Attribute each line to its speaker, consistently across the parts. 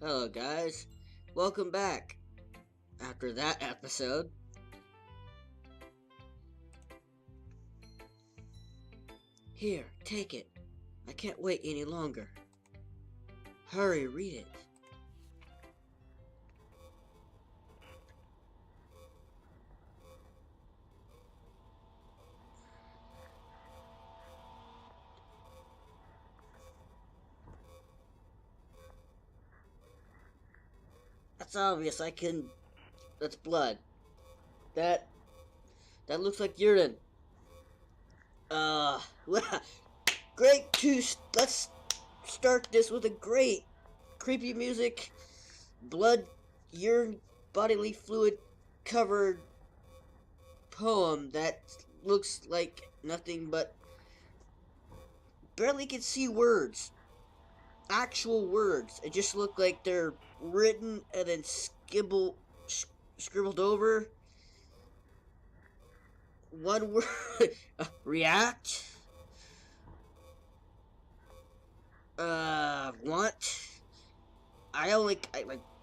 Speaker 1: Hello, guys. Welcome back. After that episode, here, take it. I can't wait any longer. Hurry, read it. That's obvious. That's blood. That. That looks like urine. Great. Let's start this with a great, creepy music, blood, urine, bodily fluid covered poem that looks like nothing but barely can see words. Actual words. It just look like they're written and then scribbled over. One word. React. Want. I like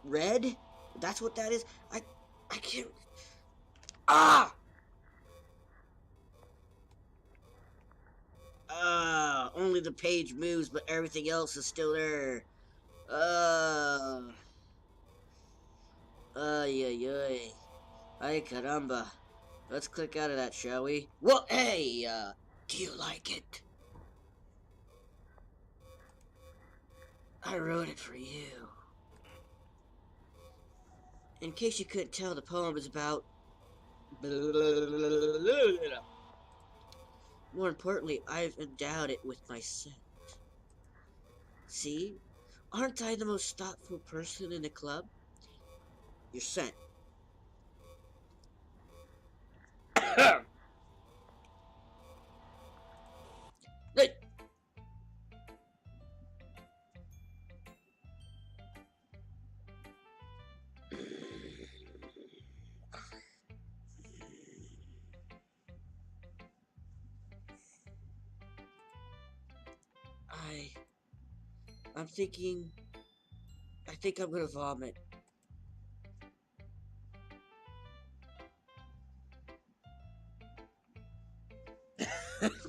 Speaker 1: red. That's what that is. I can't. Ah. Only the page moves, but everything else is still there. Ay. Ay, caramba. Let's click out of that, shall we? Well, hey, do you like it? I wrote it for you. In case you couldn't tell, the poem is about... More importantly, I've endowed it with my scent. See? Aren't I the most thoughtful person in the club? Your scent. I'm thinking... I think I'm gonna vomit.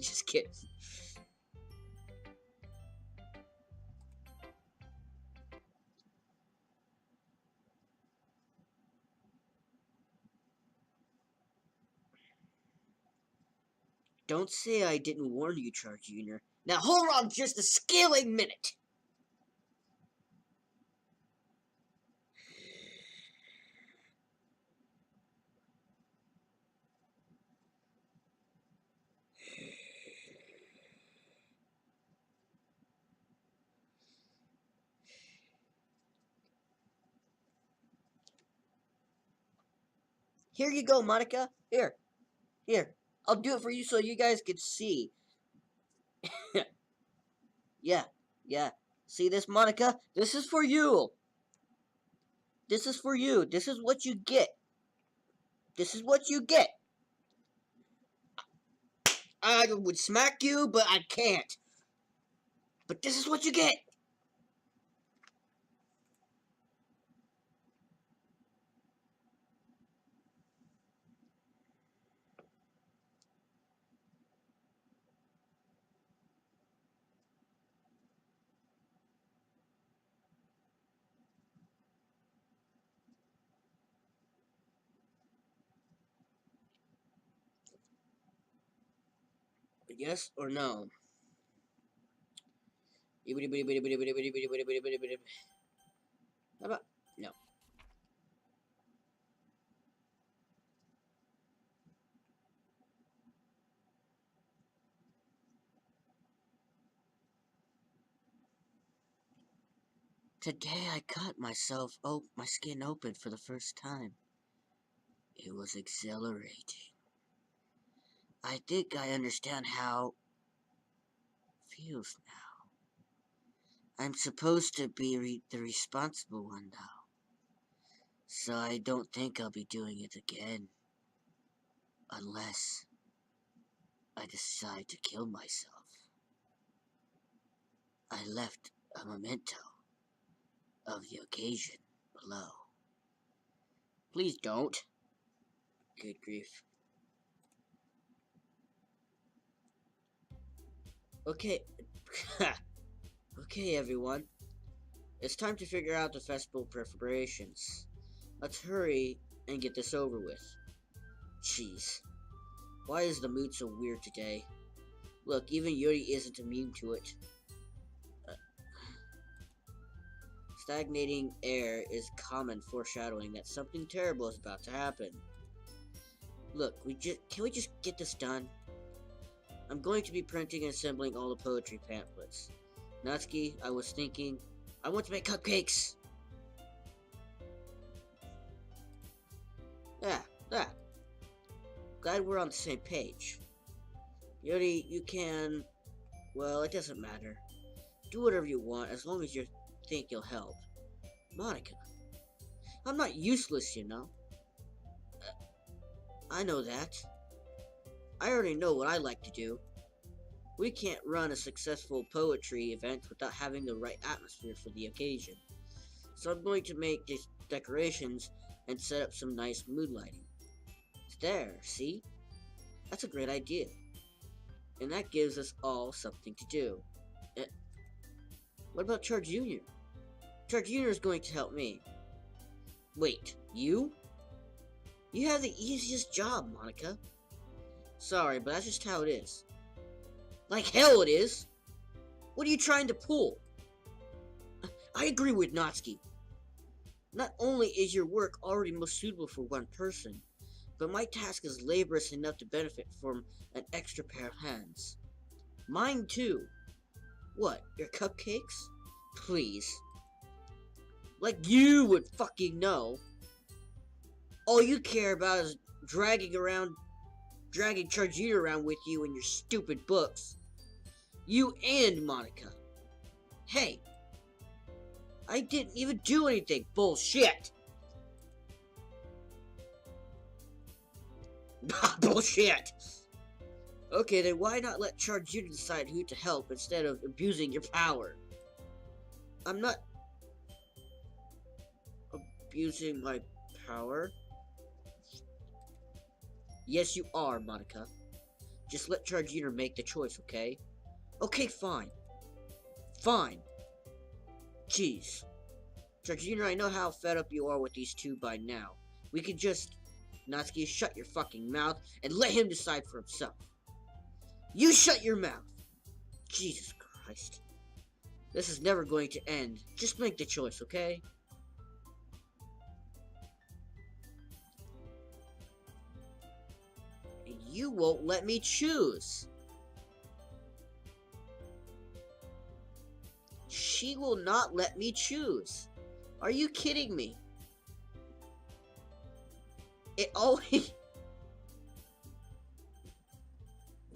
Speaker 1: Just kidding. Don't say I didn't warn you, Charjr Jr. Now hold on just a scaling minute! Here you go, Monica. Here. I'll do it for you so you guys can see. Yeah. See this, Monica? This is for you. This is for you. This is what you get. This is what you get. I would smack you, but I can't. But this is what you get. Yes or no? How about no? Today I cut my skin open for the first time. It was exhilarating. I think I understand how it feels now. I'm supposed to be the responsible one now. So I don't think I'll be doing it again. Unless I decide to kill myself. I left a memento. of the occasion below. Please don't. Good grief. Okay. Okay, everyone. It's time to figure out the festival preparations. Let's hurry and get this over with. Jeez. Why is the mood so weird today? Look, even Yuri isn't immune to it. Stagnating air is common foreshadowing that something terrible is about to happen. Look, can we just get this done? I'm going to be printing and assembling all the poetry pamphlets. Natsuki, I was thinking, I want to make cupcakes! Yeah. Glad we're on the same page. Yuri, you can... Well, it doesn't matter. Do whatever you want, as long as you think you'll help. Monica. I'm not useless, you know. I know that. I already know what I like to do. We can't run a successful poetry event without having the right atmosphere for the occasion. So I'm going to make these decorations and set up some nice mood lighting. There, see? That's a great idea. And that gives us all something to do. What about Charjr Jr.? Charjr Jr. is going to help me. Wait, you? You have the easiest job, Monica. Sorry, but that's just how it is. Like hell it is! What are you trying to pull? I agree with Natsuki. Not only is your work already most suitable for one person, but my task is laborious enough to benefit from an extra pair of hands. Mine too. What, your cupcakes? Please. Like you would fucking know. All you care about is dragging Charjr Jr. around with you in your stupid books. You and Monica. Hey. I didn't even do anything. Bullshit. Bullshit. Okay, then why not let Charjr Jr. decide who to help instead of abusing your power? I'm not abusing my power. Yes, you are, Monica. Just let Charjr Jr. make the choice, okay? Okay, fine. Fine. Jeez. Charjr Jr., I know how fed up you are with these two by now. We could just... Natsuki, shut your fucking mouth and let him decide for himself. You shut your mouth! Jesus Christ. This is never going to end. Just make the choice, okay? You won't let me choose. She will not let me choose. Are you kidding me? It always...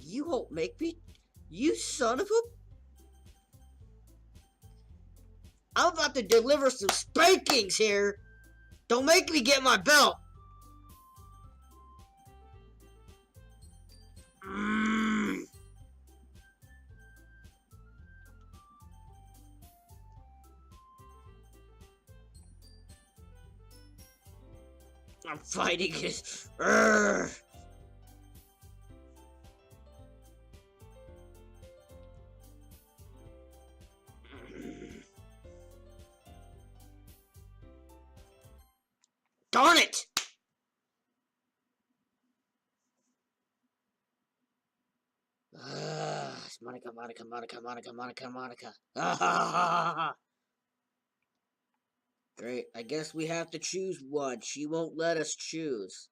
Speaker 1: You won't make me... You son of a... I'm about to deliver some spankings here. Don't make me get my belt. I'm fighting it. Darn it! Monica. Great, I guess we have to choose one. She won't let us choose.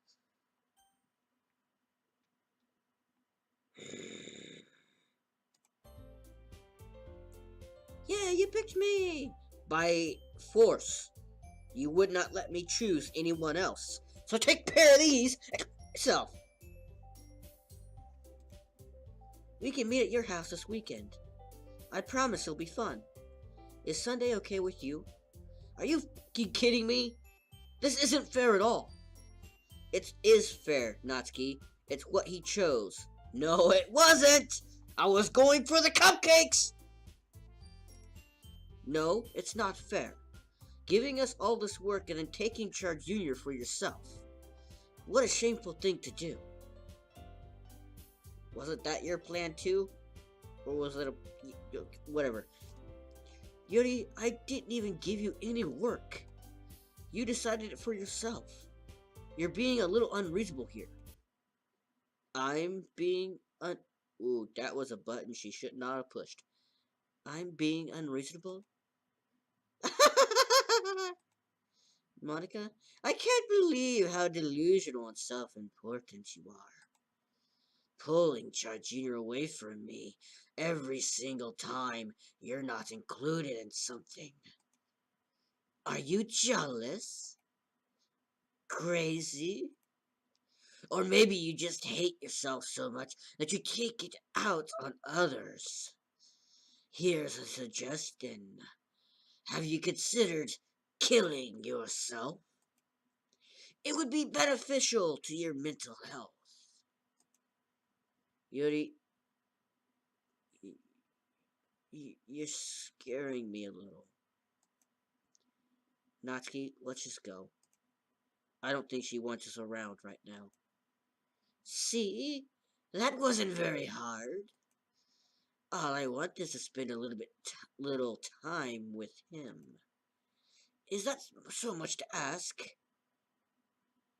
Speaker 1: Yeah, you picked me! By force. You would not let me choose anyone else. So take a pair of these and yourself. We can meet at your house this weekend. I promise it'll be fun. Is Sunday okay with you? Are you kidding me? This isn't fair at all. It is fair, Natsuki. It's what he chose. No, it wasn't! I was going for the cupcakes! No, it's not fair. Giving us all this work and then taking Charjr Jr. for yourself. What a shameful thing to do. Wasn't that your plan too? Or was it a... whatever. Yuri, I didn't even give you any work. You decided it for yourself. You're being a little unreasonable here. I'm being Ooh, that was a button she should not have pushed. I'm being unreasonable? Monica, I can't believe how delusional and self-important you are. Pulling Charjr away from me every single time you're not included in something. Are you jealous? Crazy? Or maybe you just hate yourself so much that you take it out on others. Here's a suggestion. Have you considered killing yourself? It would be beneficial to your mental health. Yuri, you're scaring me a little. Natsuki, let's just go. I don't think she wants us around right now. See? That wasn't very hard. All I want is to spend a little time with him. Is that so much to ask?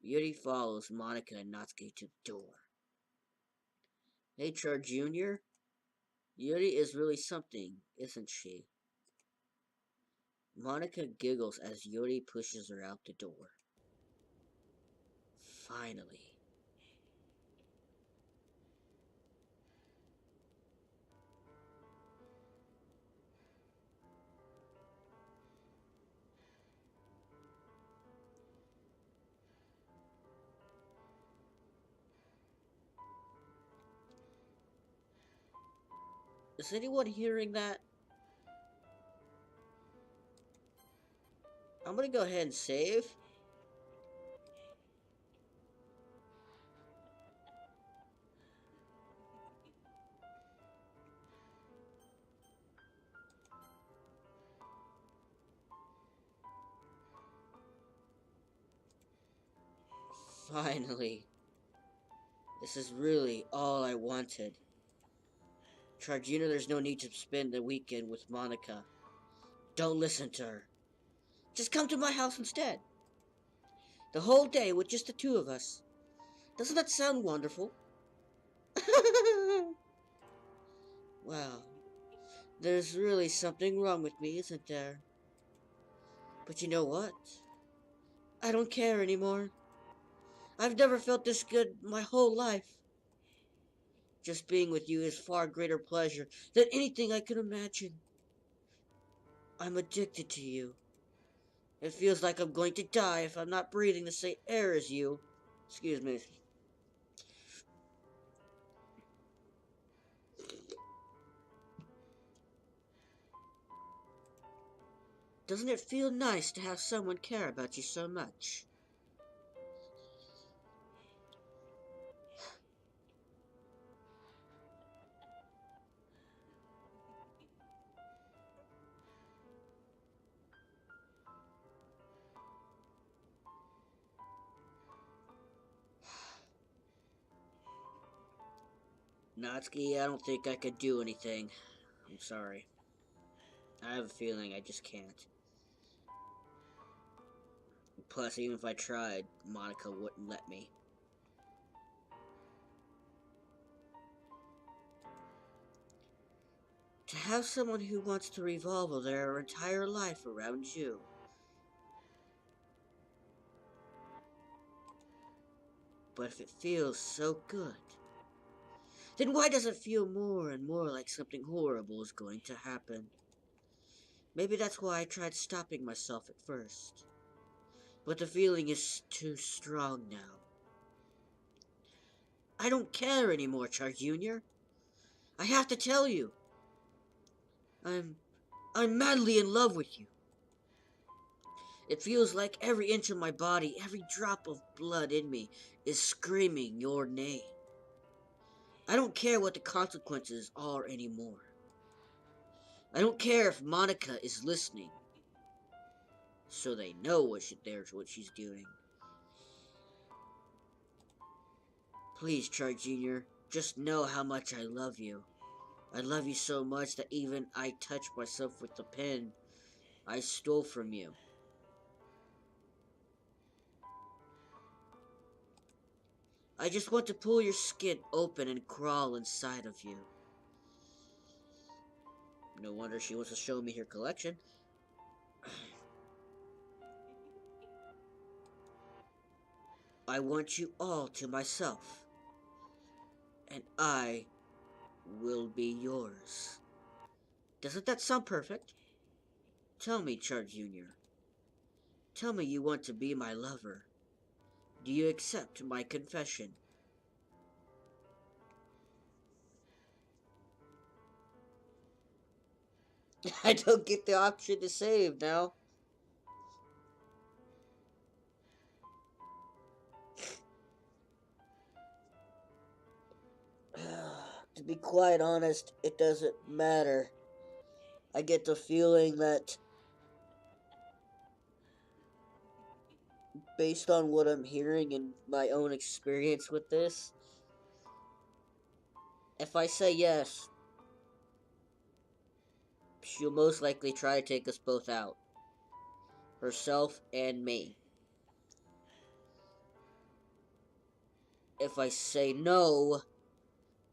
Speaker 1: Yuri follows Monica and Natsuki to the door. Hey, Charjr Jr., Yuri is really something, isn't she? Monica giggles as Yuri pushes her out the door. Finally. Is anyone hearing that? I'm gonna go ahead and save. Finally. This is really all I wanted. Charjr Jr., there's no need to spend the weekend with Monica. Don't listen to her. Just come to my house instead. The whole day with just the two of us. Doesn't that sound wonderful? Well, there's really something wrong with me, isn't there? But you know what? I don't care anymore. I've never felt this good my whole life. Just being with you is far greater pleasure than anything I could imagine. I'm addicted to you. It feels like I'm going to die if I'm not breathing the same air as you. Excuse me. Doesn't it feel nice to have someone care about you so much? Natsuki, I don't think I could do anything. I'm sorry. I have a feeling I just can't. Plus, even if I tried, Monica wouldn't let me. To have someone who wants to revolve their entire life around you. But if it feels so good, then why does it feel more and more like something horrible is going to happen? Maybe that's why I tried stopping myself at first. But the feeling is too strong now. I don't care anymore, Charjr Jr. I have to tell you. I'm madly in love with you. It feels like every inch of my body, every drop of blood in me is screaming your name. I don't care what the consequences are anymore. I don't care if Monica is listening. so they know what she's doing. Please, Charjr Jr., just know how much I love you. I love you so much that even I touch myself with the pen I stole from you. I just want to pull your skin open and crawl inside of you. No wonder she wants to show me her collection. I want you all to myself, and I will be yours. Doesn't that sound perfect? Tell me, Charjr Jr. Tell me you want to be my lover. Do you accept my confession? I don't get the option to save now. To be quite honest, it doesn't matter. I get the feeling that, based on what I'm hearing and my own experience with this, if I say yes, she'll most likely try to take us both out. Herself and me. If I say no,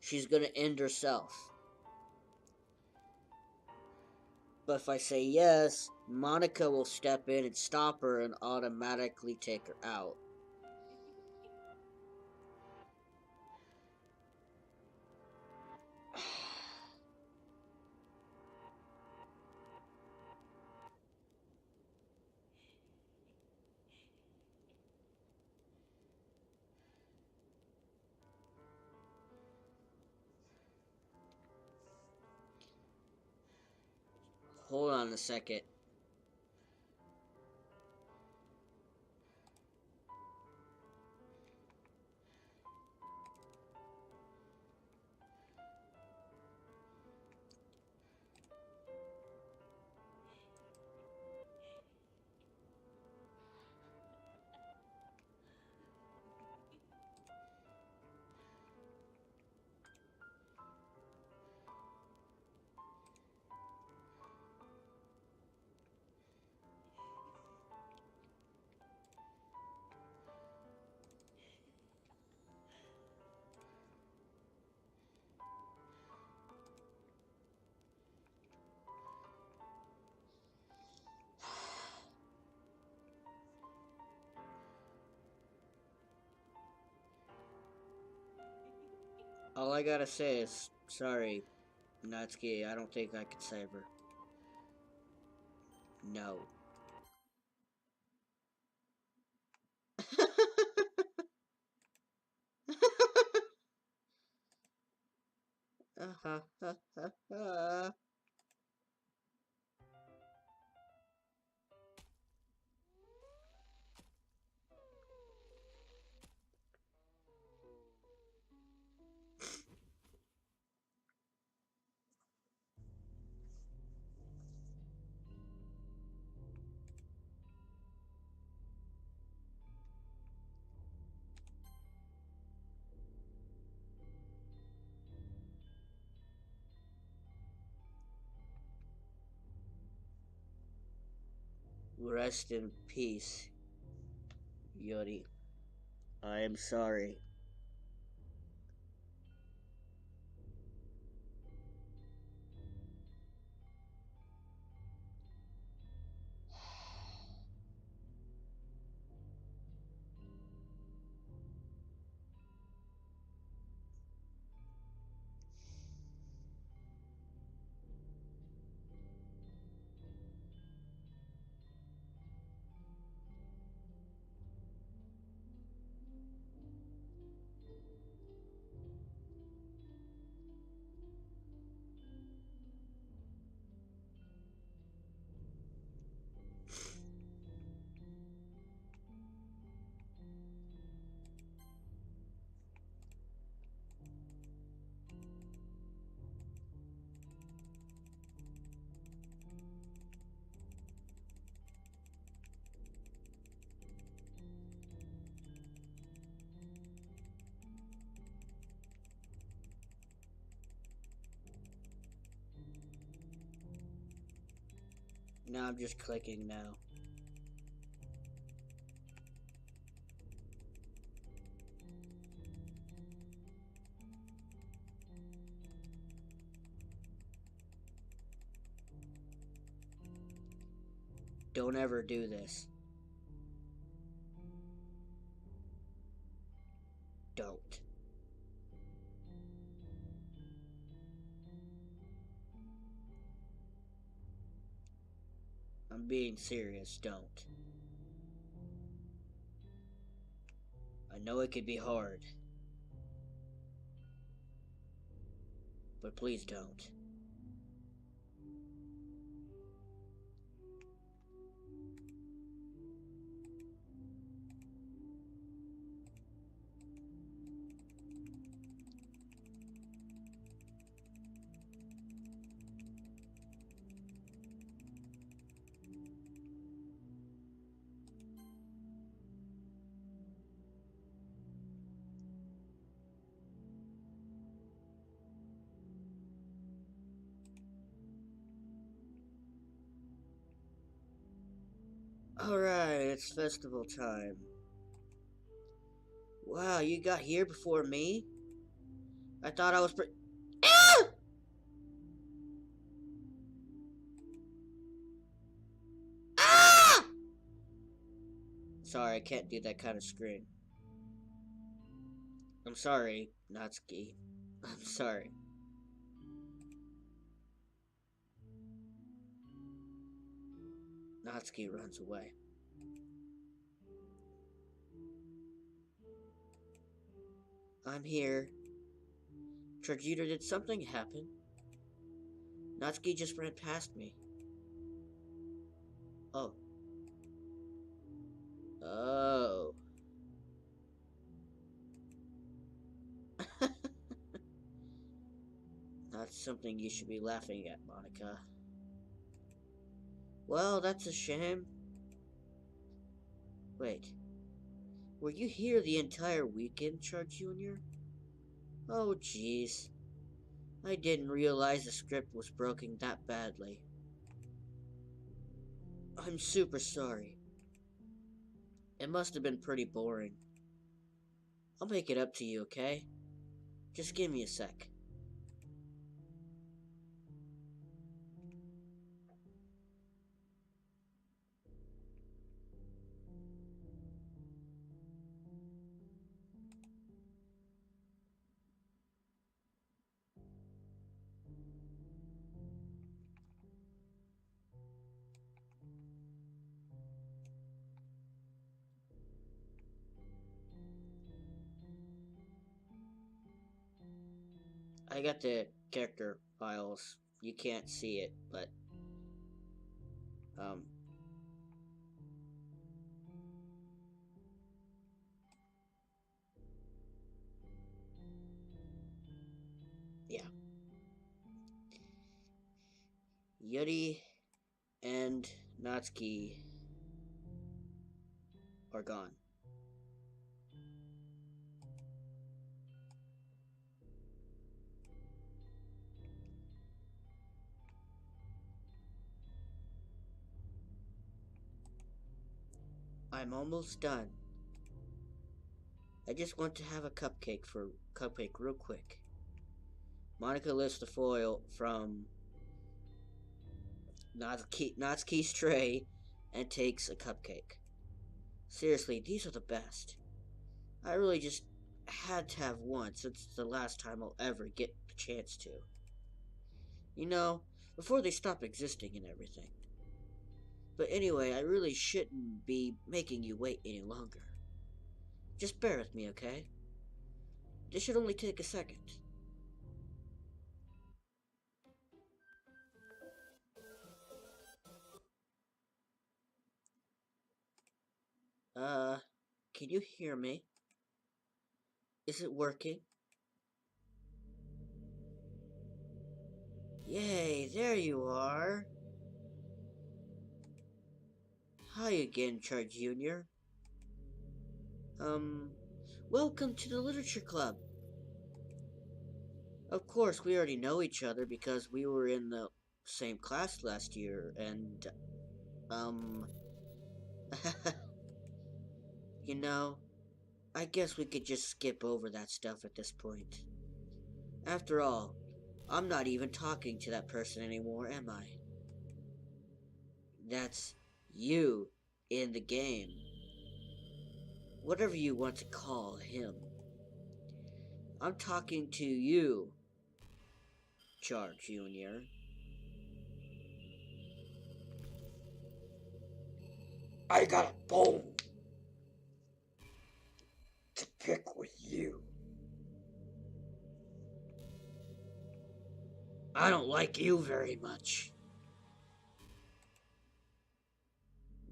Speaker 1: she's gonna end herself. But if I say yes, Monica will step in and stop her and automatically take her out. Hold on a second. All I gotta say is, sorry, Natsuki, I don't think I could save her. No. Rest in peace, Yori. I am sorry. Now I'm just clicking now. Don't ever do this. Don't. I'm being serious, don't. I know it could be hard, but please don't. Alright, it's festival time. Wow, you got here before me? I thought I was Ah! Ah! Sorry, I can't do that kind of scream. I'm sorry, Natsuki. I'm sorry. Natsuki runs away. I'm here. Charjr, did something happen? Natsuki just ran past me. Oh. Oh. Not something you should be laughing at, Monica. Well, that's a shame. Wait. Were you here the entire weekend, Charjr Jr.? Oh, jeez. I didn't realize the script was broken that badly. I'm super sorry. It must have been pretty boring. I'll make it up to you, okay? Just give me a sec. I got the character files. You can't see it, but yeah. Yuri and Natsuki are gone. I'm almost done. I just want to have a cupcake real quick. Monica lifts the foil from Natsuki's tray and takes a cupcake. Seriously, these are the best. I really just had to have one since it's the last time I'll ever get the chance to. You know, before they stop existing and everything. But anyway, I really shouldn't be making you wait any longer. Just bear with me, okay? This should only take a second. Can you hear me? Is it working? Yay, there you are. Hi again, Charjr Jr. Welcome to the Literature Club. Of course, we already know each other because we were in the same class last year, and Um, you know, I guess we could just skip over that stuff at this point. After all, I'm not even talking to that person anymore, am I? That's you in the game. Whatever you want to call him. I'm talking to you, Charjr Jr.
Speaker 2: I got a bone to pick with you.
Speaker 1: I don't like you very much.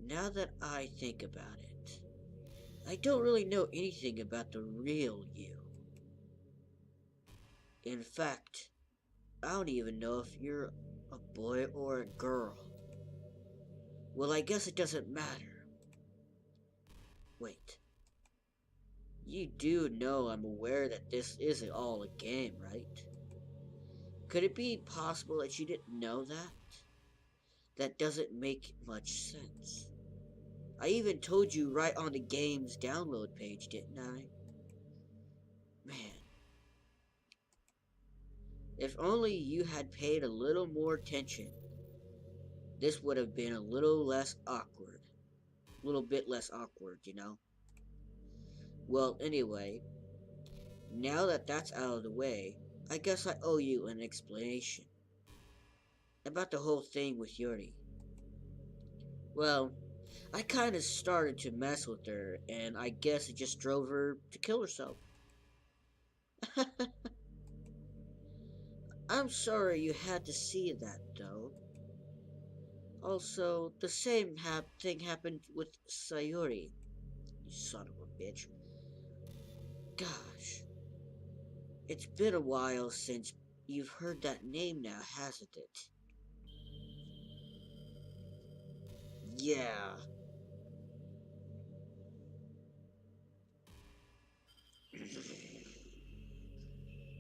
Speaker 1: Now that I think about it, I don't really know anything about the real you. In fact, I don't even know if you're a boy or a girl. Well, I guess it doesn't matter. Wait. You do know I'm aware that this isn't all a game, right? Could it be possible that you didn't know that? That doesn't make much sense. I even told you right on the game's download page, didn't I? Man, if only you had paid a little more attention, this would have been a little less awkward. A little bit less awkward, you know? Well, anyway, now that that's out of the way, I guess I owe you an explanation about the whole thing with Yuri. Well, I kind of started to mess with her, and I guess it just drove her to kill herself. I'm sorry you had to see that, though. Also, the same thing happened with Sayuri. You son of a bitch. Gosh, it's been a while since you've heard that name now, hasn't it? Yeah.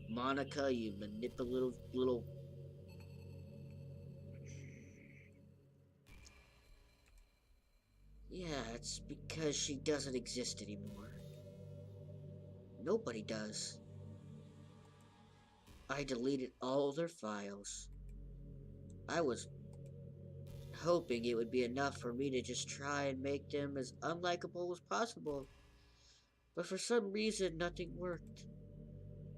Speaker 1: Monica, you manipulative little. Yeah, it's because she doesn't exist anymore. Nobody does. I deleted all their files. I was hoping it would be enough for me to just try and make them as unlikable as possible. But for some reason, nothing worked.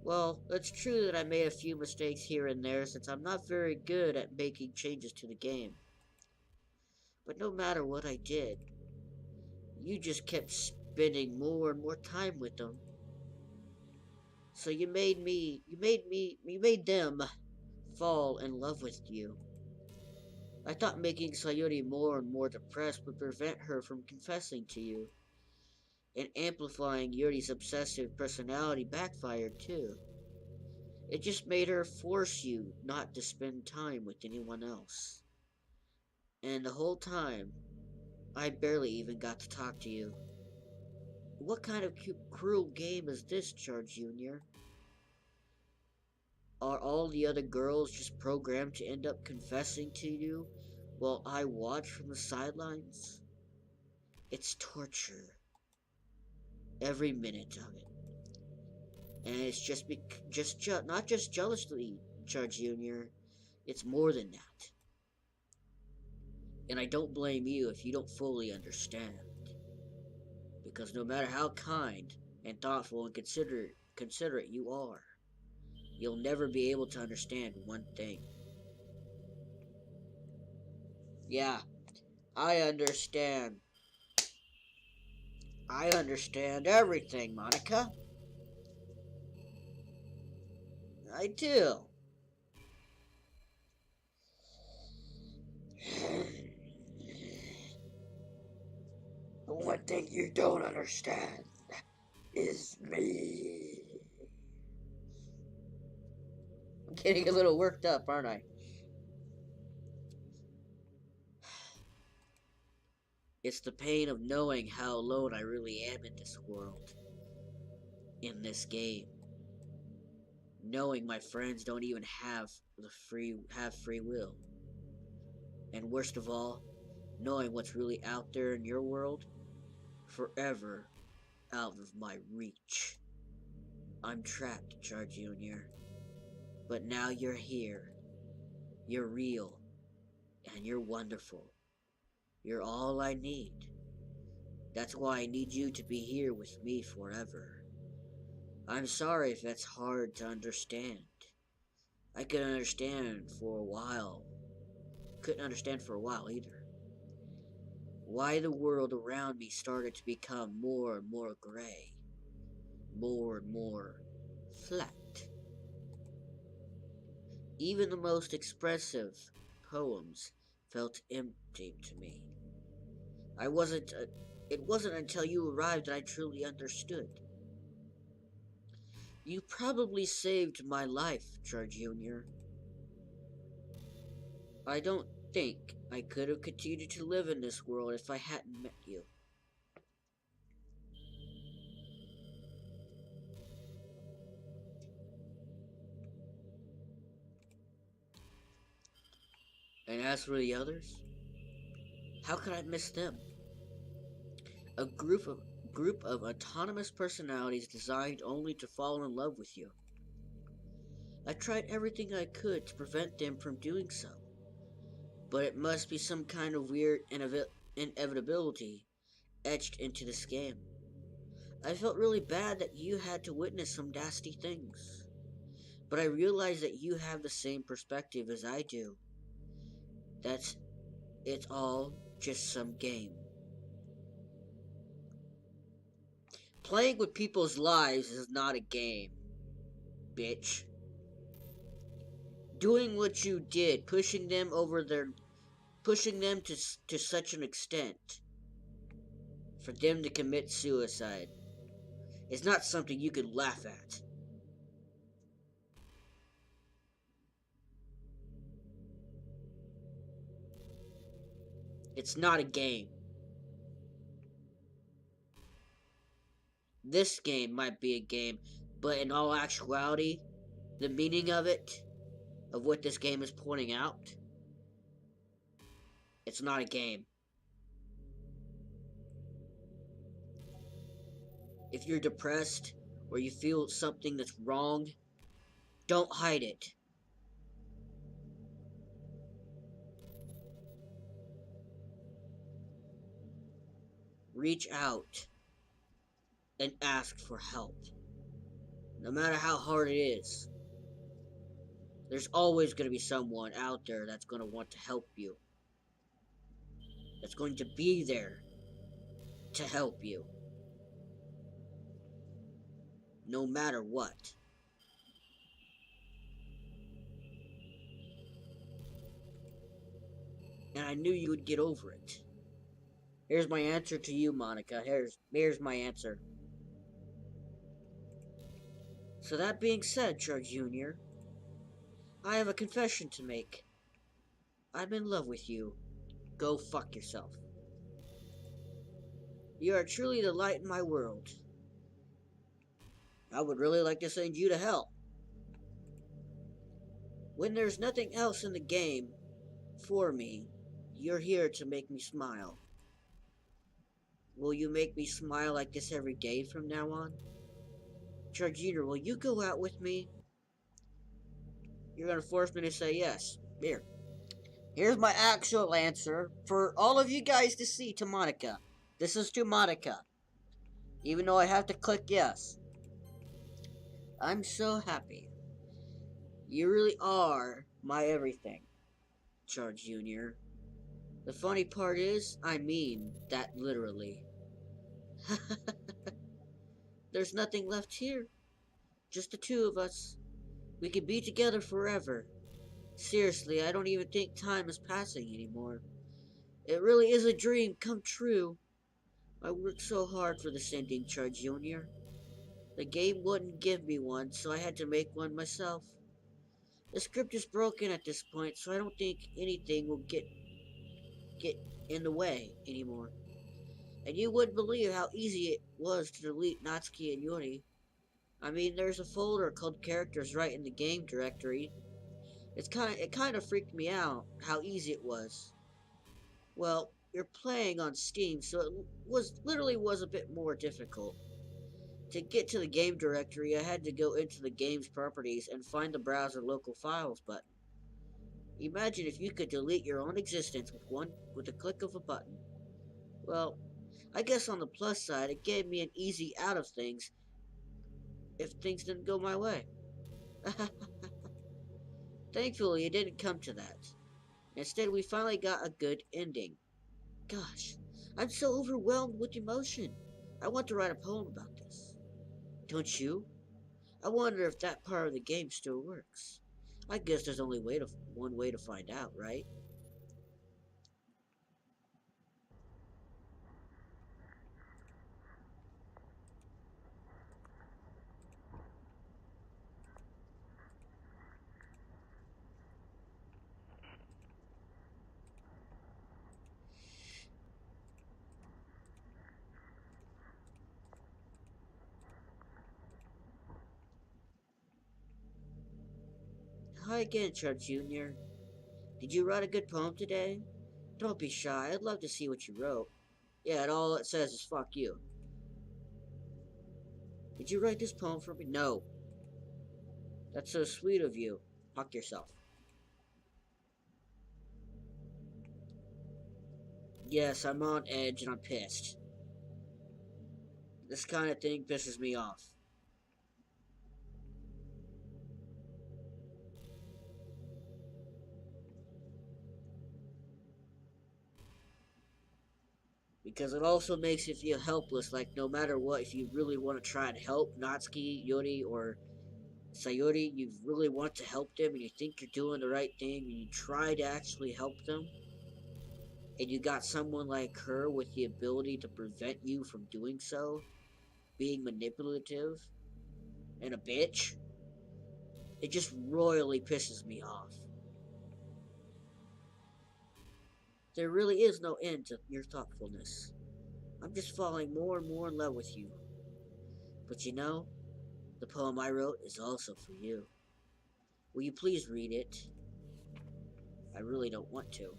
Speaker 1: Well, it's true that I made a few mistakes here and there since I'm not very good at making changes to the game. But no matter what I did, you just kept spending more and more time with them. So you made them fall in love with you. I thought making Sayuri more and more depressed would prevent her from confessing to you. And amplifying Yuri's obsessive personality backfired too. It just made her force you not to spend time with anyone else. And the whole time, I barely even got to talk to you. What kind of cruel game is this, Charjr Jr.? Are all the other girls just programmed to end up confessing to you while I watch from the sidelines? It's torture. Every minute of it. And it's not just jealously, Charjr Jr. It's more than that. And I don't blame you if you don't fully understand. Because no matter how kind and thoughtful and considerate you are, you'll never be able to understand one thing. Yeah, I understand. I understand everything, Monica. I do.
Speaker 2: The one thing you don't understand is me.
Speaker 1: I'm getting a little worked up, aren't I? It's the pain of knowing how alone I really am in this world, in this game. Knowing my friends don't even have free will. And worst of all, knowing what's really out there in your world, forever out of my reach. I'm trapped, Charjr Jr., but now you're here. You're real, and you're wonderful. You're all I need. That's why I need you to be here with me forever. I'm sorry if that's hard to understand. I couldn't understand for a while. Couldn't understand for a while either. Why the world around me started to become more and more gray. More and more flat. Even the most expressive poems felt empty to me. It wasn't until you arrived that I truly understood. You probably saved my life, Charjr Jr. I don't think I could have continued to live in this world if I hadn't met you. And as for the others, how could I miss them? A group of autonomous personalities designed only to fall in love with you. I tried everything I could to prevent them from doing so, but it must be some kind of weird inevitability etched into this game. I felt really bad that you had to witness some nasty things, but I realized that you have the same perspective as I do. That it's all just some game. Playing with people's lives is not a game, bitch. Doing what you did, pushing them to such an extent for them to commit suicide is not something you can laugh at. It's not a game. This game might be a game, but in all actuality, the meaning of it, of what this game is pointing out, it's not a game. If you're depressed or you feel something that's wrong, don't hide it. Reach out and ask for help. No matter how hard it is, there's always going to be someone out there that's going to want to help you. That's going to be there to help you. No matter what. And I knew you would get over it. Here's my answer to you, Monica. Here's my answer. So that being said, Charjr Jr., I have a confession to make. I'm in love with you. Go fuck yourself. You are truly the light in my world. I would really like to send you to hell. When there's nothing else in the game for me, you're here to make me smile. Will you make me smile like this every day from now on? Charjr Jr., will you go out with me? You're gonna force me to say yes. Here. Here's my actual answer for all of you guys to see to Monica. This is to Monica. Even though I have to click yes. I'm so happy. You really are my everything, Charjr Jr. The funny part is, I mean that literally. There's nothing left here. Just the two of us. We could be together forever. Seriously, I don't even think time is passing anymore. It really is a dream come true. I worked so hard for this ending, Charjr Jr. The game wouldn't give me one, so I had to make one myself. The script is broken at this point, so I don't think anything will get in the way anymore. And you wouldn't believe how easy it was to delete Natsuki and Yuri. I mean, there's a folder called characters right in the game directory. It kind of freaked me out how easy it was. Well, you're playing on Steam, so it was a bit more difficult. To get to the game directory, I had to go into the game's properties and find the browser local files button. Imagine if you could delete your own existence with a click of a button. Well, I guess on the plus side, it gave me an easy out of things if things didn't go my way. Thankfully, it didn't come to that. Instead, we finally got a good ending. Gosh, I'm so overwhelmed with emotion. I want to write a poem about this. Don't you? I wonder if that part of the game still works. I guess there's only one way to find out, right? Hi again, Charjr Jr. Did you write a good poem today? Don't be shy. I'd love to see what you wrote. Yeah, and all it says is fuck you. Did you write this poem for me? No. That's so sweet of you. Fuck yourself. Yes, I'm on edge and I'm pissed. This kind of thing pisses me off. Because it also makes you feel helpless, like no matter what, if you really want to try and help Natsuki, Yori, or Sayori, you really want to help them and you think you're doing the right thing and you try to actually help them, and you got someone like her with the ability to prevent you from doing so, being manipulative and a bitch, it just royally pisses me off. There really is no end to your thoughtfulness. I'm just falling more and more in love with you. But you know, the poem I wrote is also for you. Will you please read it? I really don't want to.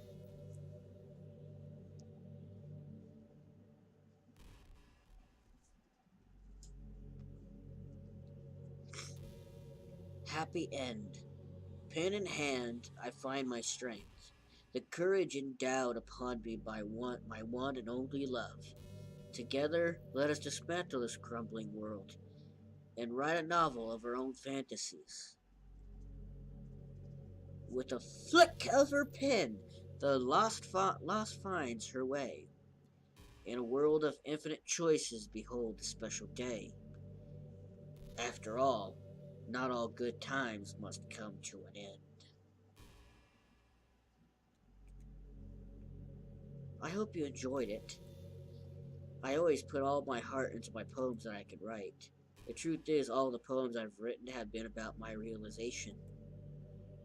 Speaker 1: Happy end. Pen in hand, I find my strength, the courage endowed upon me by my one and only love. Together, let us dismantle this crumbling world and write a novel of our own fantasies. With a flick of her pen, the lost finds her way. In a world of infinite choices, behold the special day. After all, not all good times must come to an end. I hope you enjoyed it. I always put all my heart into my poems that I could write. The truth is, all the poems I've written have been about my realization,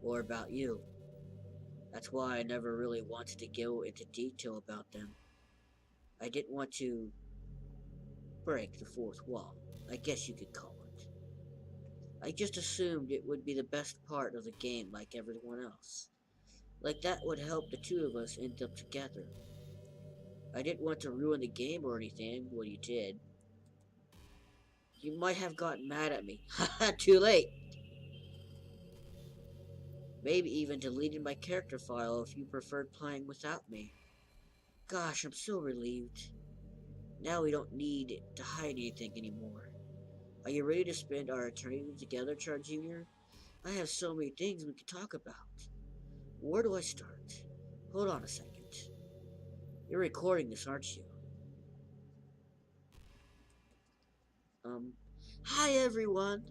Speaker 1: or about you. That's why I never really wanted to go into detail about them. I didn't want to break the fourth wall, I guess you could call it. I just assumed it would be the best part of the game like everyone else. Like that would help the two of us end up together. I didn't want to ruin the game or anything, well you did. You might have gotten mad at me. Haha, too late! Maybe even deleted my character file if you preferred playing without me. Gosh, I'm so relieved. Now we don't need to hide anything anymore. Are you ready to spend our eternity together, Charjr Jr.? I have so many things we could talk about. Where do I start? Hold on a second. You're recording this, aren't you? Um, hi everyone.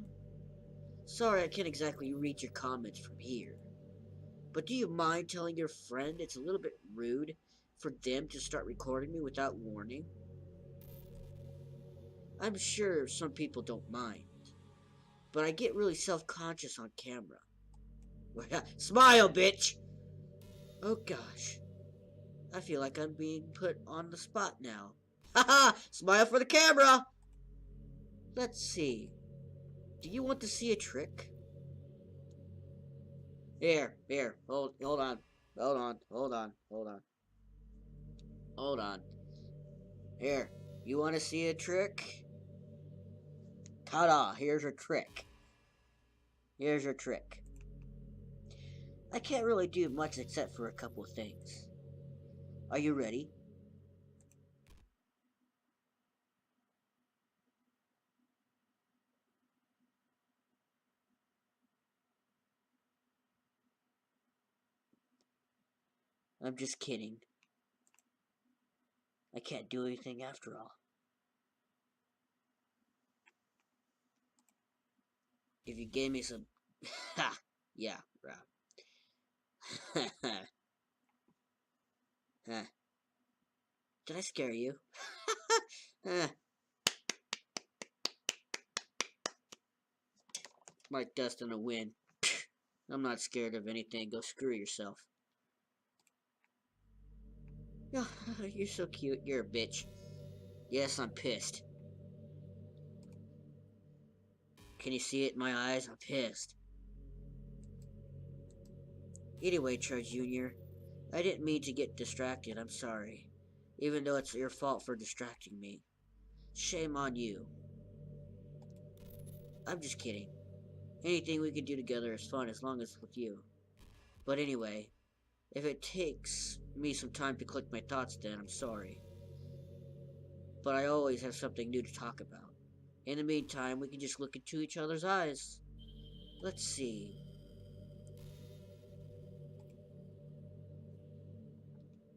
Speaker 1: Sorry I can't exactly read your comments from here. But do you mind telling your friend it's a little bit rude for them to start recording me without warning? I'm sure some people don't mind, but I get really self-conscious on camera. Smile, bitch! Oh gosh, I feel like I'm being put on the spot now. Haha, smile for the camera! Let's see. Do you want to see a trick? Here, hold on, hold on. Hold on. Here, you want to see a trick? Ta-da, here's your trick. Here's your trick. I can't really do much except for a couple of things. Are you ready? I'm just kidding. I can't do anything after all. If you gave me some... Ha! Yeah, right. Huh. Did I scare you? My dust in the wind. I'm not scared of anything. Go screw yourself. You're so cute. You're a bitch. Yes, I'm pissed. Can you see it in my eyes? I'm pissed. Anyway, Charjr Jr., I didn't mean to get distracted. I'm sorry. Even though it's your fault for distracting me. Shame on you. I'm just kidding. Anything we can do together is fun as long as it's with you. But anyway, if it takes me some time to collect my thoughts, then I'm sorry. But I always have something new to talk about. In the meantime, we can just look into each other's eyes. Let's see.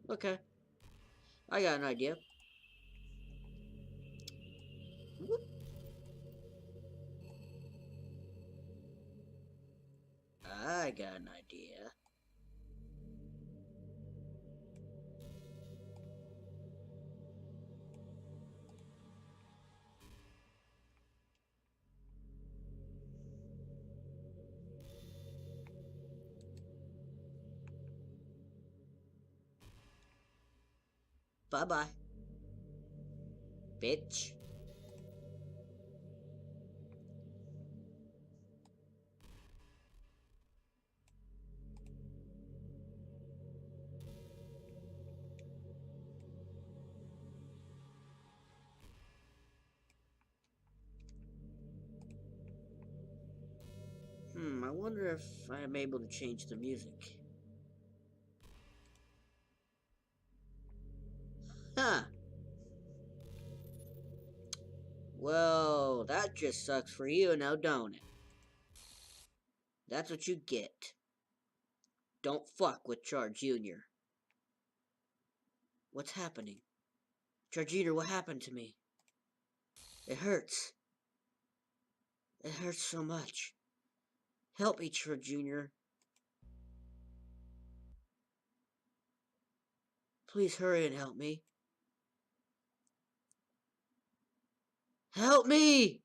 Speaker 1: Okay, I got an idea. Whoop. I got an idea. Bye-bye, bitch. I wonder if I am able to change the music. Huh. Well, that just sucks for you now, don't it? That's what you get. Don't fuck with Charjr Jr. What's happening? Charjr Jr., what happened to me? It hurts. It hurts so much. Help me, Charjr Jr. Please hurry and help me. Help me!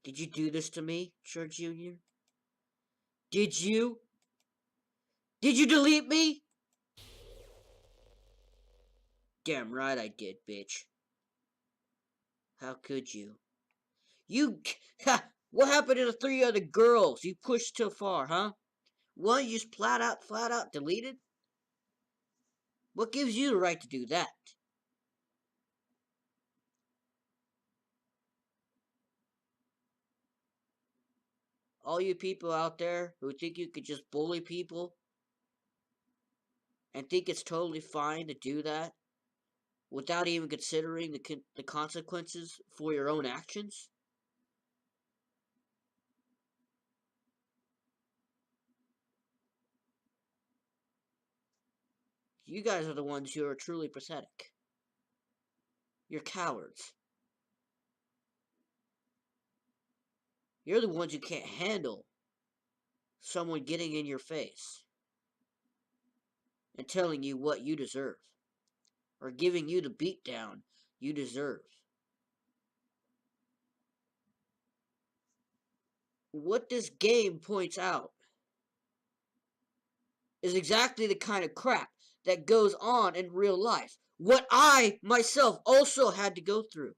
Speaker 1: Did you do this to me, Charjr Jr.? Did you? Did you delete me? Damn right I did, bitch. How could you? You... Ha! What happened to the 3 other girls you pushed too far, huh? One you just flat out deleted? What gives you the right to do that? All you people out there who think you could just bully people and think it's totally fine to do that without even considering the consequences for your own actions? You guys are the ones who are truly pathetic. You're cowards. You're the ones who can't handle someone getting in your face and telling you what you deserve, or giving you the beatdown you deserve. What this game points out is exactly the kind of crap that goes on in real life. What I, myself, also had to go through.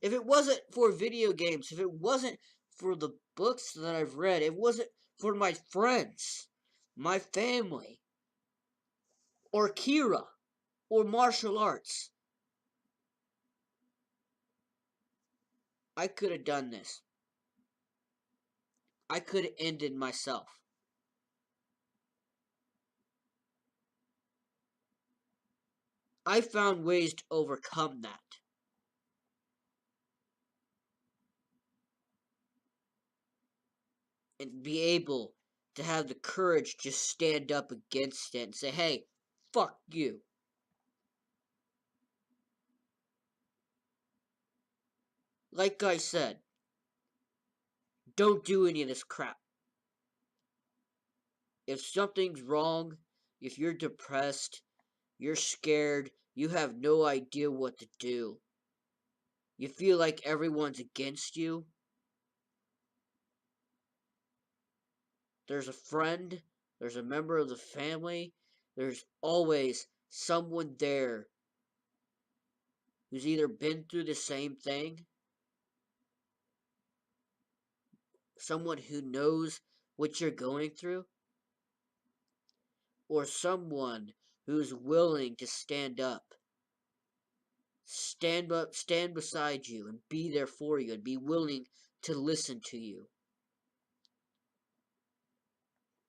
Speaker 1: If it wasn't for video games, if it wasn't for the books that I've read, it wasn't for my friends, my family, or Kira, or martial arts, I could have done this. I could have ended myself. I found ways to overcome that. And be able to have the courage to stand up against it and say, hey, fuck you. Like I said, don't do any of this crap. If something's wrong, if you're depressed, you're scared, you have no idea what to do, you feel like everyone's against you, there's a friend, there's a member of the family, there's always someone there who's either been through the same thing, someone who knows what you're going through, or someone who's willing to stand up. Stand up, stand beside you, and be there for you, and be willing to listen to you.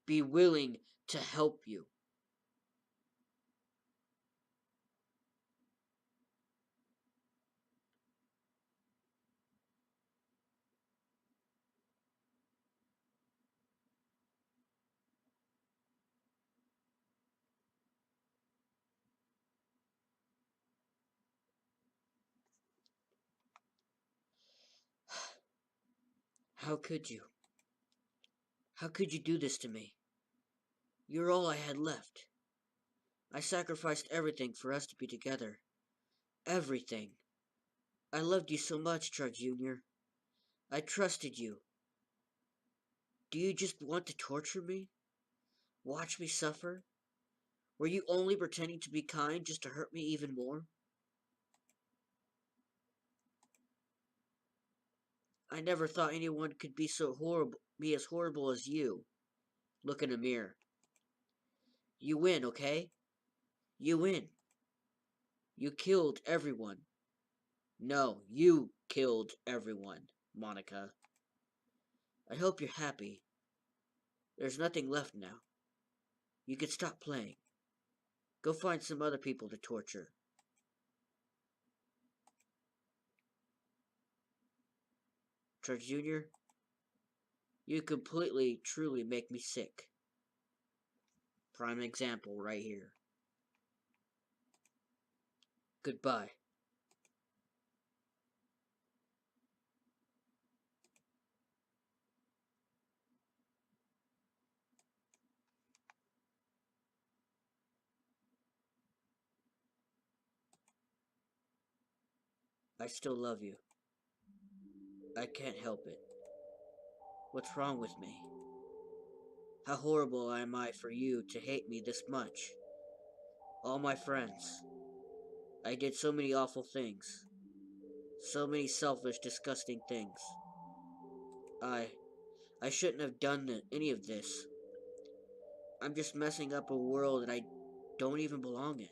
Speaker 1: Be willing to help you. How could you? How could you do this to me? You're all I had left. I sacrificed everything for us to be together. Everything. I loved you so much, Charjr Jr. I trusted you. Do you just want to torture me? Watch me suffer? Were you only pretending to be kind just to hurt me even more? I never thought anyone could be so horrible, be as horrible as you. Look in a mirror. You win, okay? You win. You killed everyone. No, you killed everyone, Monica. I hope you're happy. There's nothing left now. You can stop playing. Go find some other people to torture. Charjr Jr., you completely, truly make me sick. Prime example right here. Goodbye. I still love you. I can't help it. What's wrong with me? How horrible am I for you to hate me this much? All my friends. I did so many awful things. So many selfish, disgusting things. I shouldn't have done any of this. I'm just messing up a world that I don't even belong in.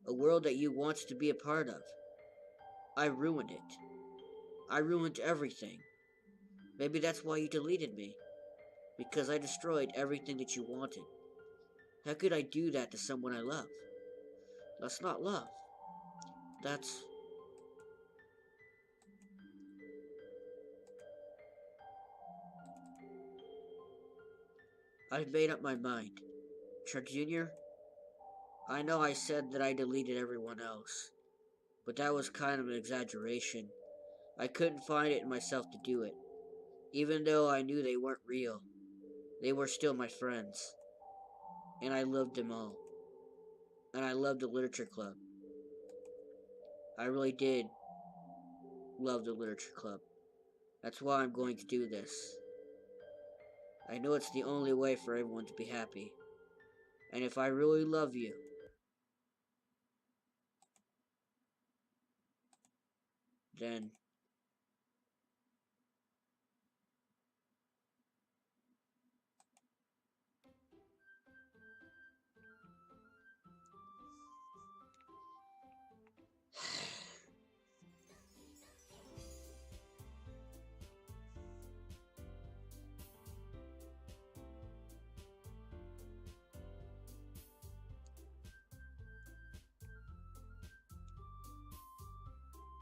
Speaker 1: A world that you want to be a part of. I ruined it. I ruined everything. Maybe that's why you deleted me. Because I destroyed everything that you wanted. How could I do that to someone I love? That's not love. That's... I've made up my mind. Charjr Jr., I know I said that I deleted everyone else. But that was kind of an exaggeration. I couldn't find it in myself to do it. Even though I knew they weren't real. They were still my friends. And I loved them all. And I loved the literature club. I really did love the literature club. That's why I'm going to do this. I know it's the only way for everyone to be happy. And if I really love you, then.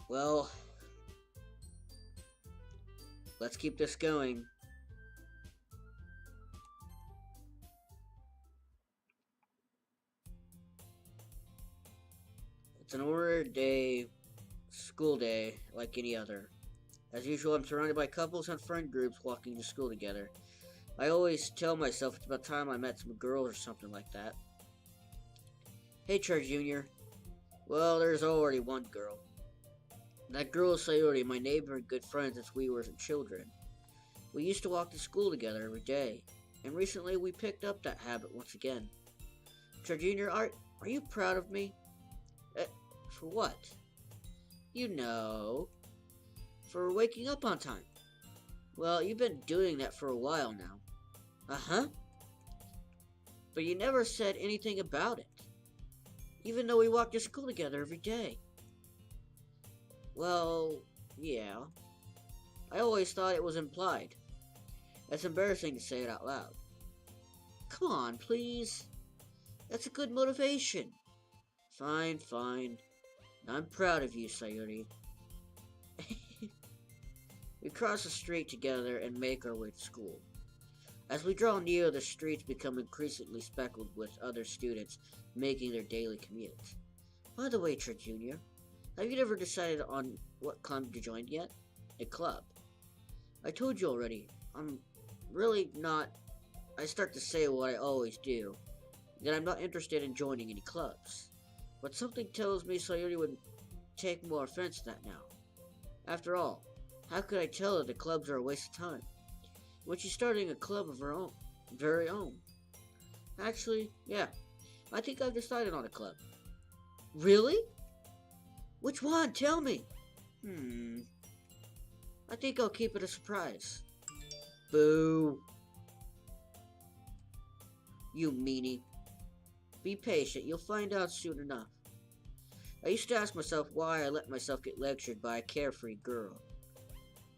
Speaker 1: Well, let's keep this going. It's an ordinary day, school day, like any other. As usual, I'm surrounded by couples and friend groups walking to school together. I always tell myself it's about time I met some girls or something like that. Hey, Charjr Jr. Well, there's already one girl. That girl is Sayori, my neighbor and good friend since we were children. We used to walk to school together every day, and recently we picked up that habit once again. Charjr Jr., are you proud of me? For what? You know, for waking up on time. Well, you've been doing that for a while now. Uh-huh. But you never said anything about it, even though we walk to school together every day. Well, yeah. I always thought it was implied. It's embarrassing to say it out loud. Come on, please. That's a good motivation. Fine, fine. I'm proud of you, Sayori. We cross the street together and make our way to school. As we draw near, the streets become increasingly speckled with other students making their daily commute. By the way, Charjr Jr., have you never decided on what club to join yet? A club. I told you already, I'm really not... I start to say what I always do, that I'm not interested in joining any clubs. But something tells me Sayori would take more offense to that now. After all, how could I tell her the clubs are a waste of time, when she's starting a club of her own, very own? Actually, yeah, I think I've decided on a club. Really? Which one? Tell me. I think I'll keep it a surprise. Boo. You meanie. Be patient, you'll find out soon enough. I used to ask myself why I let myself get lectured by a carefree girl.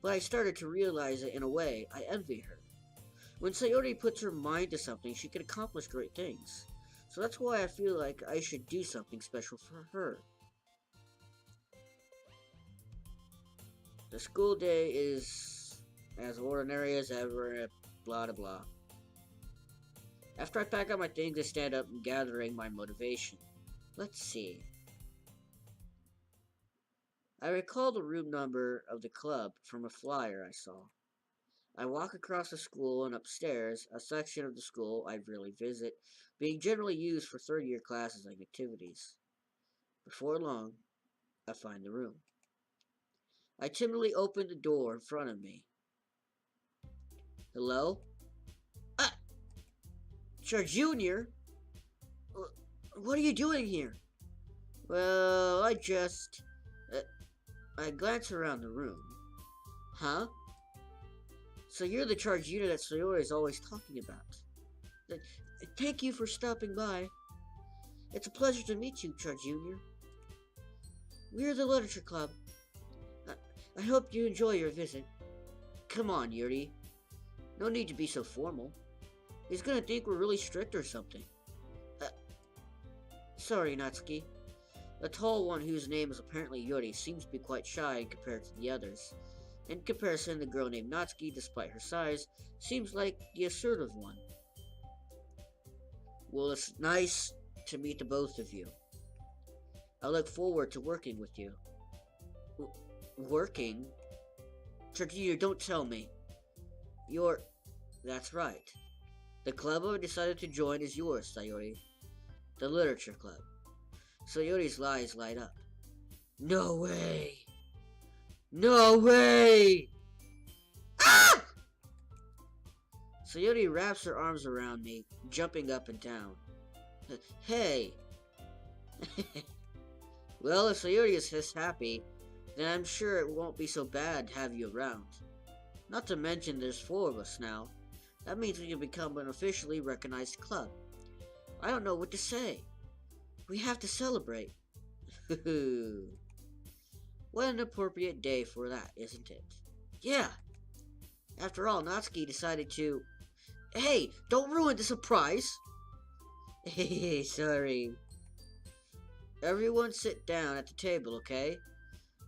Speaker 1: But I started to realize that in a way, I envy her. When Sayori puts her mind to something, she can accomplish great things. So that's why I feel like I should do something special for her. The school day is as ordinary as ever, blah blah blah. After I pack up my things, I stand up and gathering my motivation. Let's see. I recall the room number of the club from a flyer I saw. I walk across the school and upstairs, a section of the school I rarely visit, being generally used for third-year classes and activities. Before long, I find the room. I timidly open the door in front of me. Hello? Ah! Charjr Jr.? What are you doing here? Well, I glance around the room. Huh? So you're the Charjr Jr. that Sayori is always talking about. Thank you for stopping by. It's a pleasure to meet you, Charjr Jr. We're the Literature Club. I hope you enjoy your visit. Come on, Yuri. No need to be so formal. He's gonna think we're really strict or something. Sorry, Natsuki. The tall one, whose name is apparently Yuri, seems to be quite shy compared to the others. In comparison, the girl named Natsuki, despite her size, seems like the assertive one. Well, it's nice to meet the both of you. I look forward to working with you. Working? Charjr, don't tell me. That's right. The club I've decided to join is yours, Sayori. The Literature Club. Sayori's eyes light up. No way! No way! Ah! Sayori wraps her arms around me, jumping up and down. Hey! Well, if Sayori is this happy, then I'm sure it won't be so bad to have you around. Not to mention there's 4 of us now. That means we can become an officially recognized club. I don't know what to say. We have to celebrate. What an appropriate day for that, isn't it? Yeah. After all, Natsuki decided to... Hey, don't ruin the surprise! Hey, sorry. Everyone sit down at the table, okay?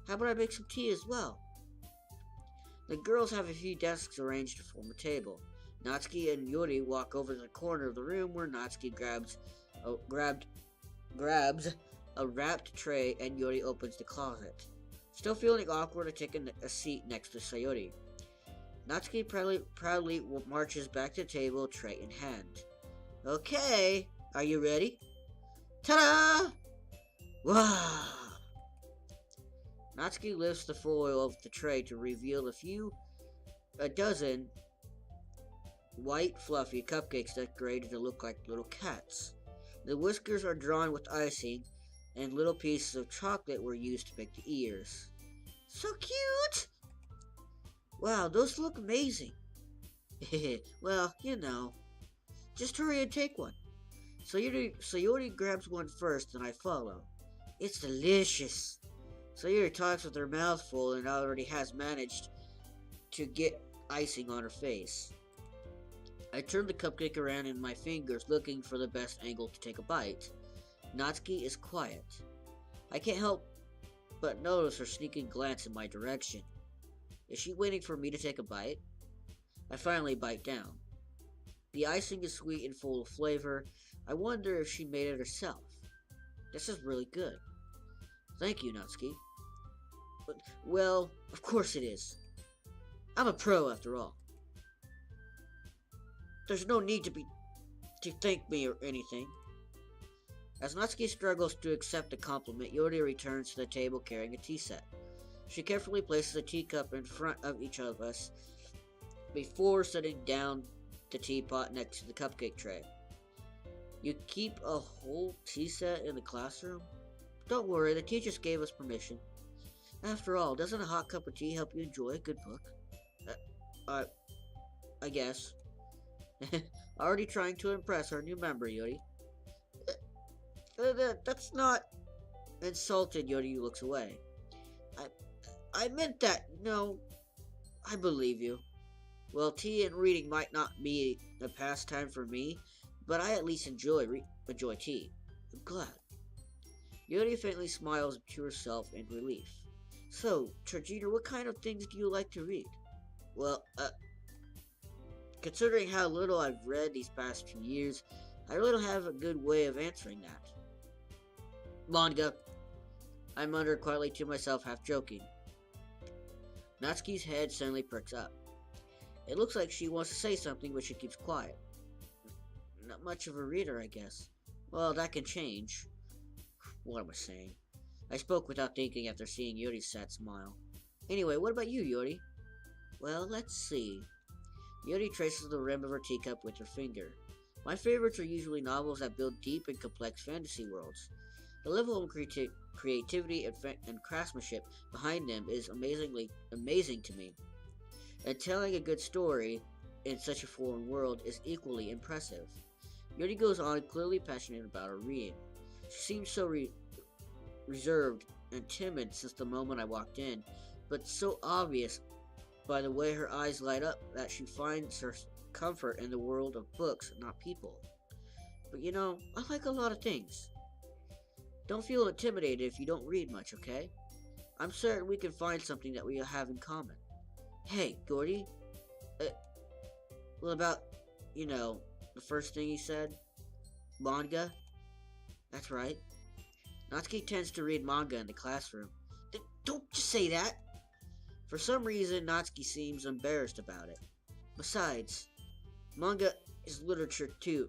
Speaker 1: How about I make some tea as well? The girls have a few desks arranged to form a table. Natsuki and Yuri walk over to the corner of the room where Natsuki grabs a wrapped tray and Yuri opens the closet. Still feeling awkward, I take a seat next to Sayori. Natsuki proudly marches back to the table, tray in hand. Okay, are you ready? Ta-da! Wow! Natsuki lifts the foil of the tray to reveal a dozen white, fluffy cupcakes decorated to look like little cats. The whiskers are drawn with icing, and little pieces of chocolate were used to make the ears. So cute! Wow, those look amazing. Well, you know. Just hurry and take one. Sayori grabs one first, and I follow. It's delicious. Sayori talks with her mouth full and already has managed to get icing on her face. I turn the cupcake around in my fingers, looking for the best angle to take a bite. Natsuki is quiet. I can't help but notice her sneaking glance in my direction. Is she waiting for me to take a bite? I finally bite down. The icing is sweet and full of flavor. I wonder if she made it herself. This is really good. Thank you, Natsuki. But, well, of course it is. I'm a pro after all. There's no need to thank me or anything. As Natsuki struggles to accept the compliment, Yuri returns to the table carrying a tea set. She carefully places a teacup in front of each of us before setting down the teapot next to the cupcake tray. You keep a whole tea set in the classroom? Don't worry, the teachers gave us permission. After all, doesn't a hot cup of tea help you enjoy a good book? I guess. Already trying to impress our new member, Yuri. That's not... Insulted, Yuri looks away. I meant that. No, I believe you. Well, tea and reading might not be a pastime for me, but I at least enjoy tea. I'm glad. Yuri faintly smiles to herself in relief. So, Charjr, what kind of things do you like to read? Well, considering how little I've read these past few years, I really don't have a good way of answering that. Manga. I mutter quietly to myself, half joking. Natsuki's head suddenly perks up. It looks like she wants to say something, but she keeps quiet. Not much of a reader, I guess. Well, that can change. What am I saying? I spoke without thinking after seeing Yuri's sad smile. Anyway, what about you, Yuri? Well, let's see. Yuri traces the rim of her teacup with her finger. My favorites are usually novels that build deep and complex fantasy worlds. The level of creativity and craftsmanship behind them is amazing to me. And telling a good story in such a foreign world is equally impressive. Yuri goes on, clearly passionate about her reading. She seems so reserved and timid since the moment I walked in, but so obvious by the way her eyes light up that she finds her comfort in the world of books, not people. But you know, I like a lot of things. Don't feel intimidated if you don't read much, okay? I'm certain we can find something that we have in common. Hey, Gordy. What about, the first thing you said? Manga? That's right. Natsuki tends to read manga in the classroom. Don't just say that! For some reason, Natsuki seems embarrassed about it. Besides, manga is literature too,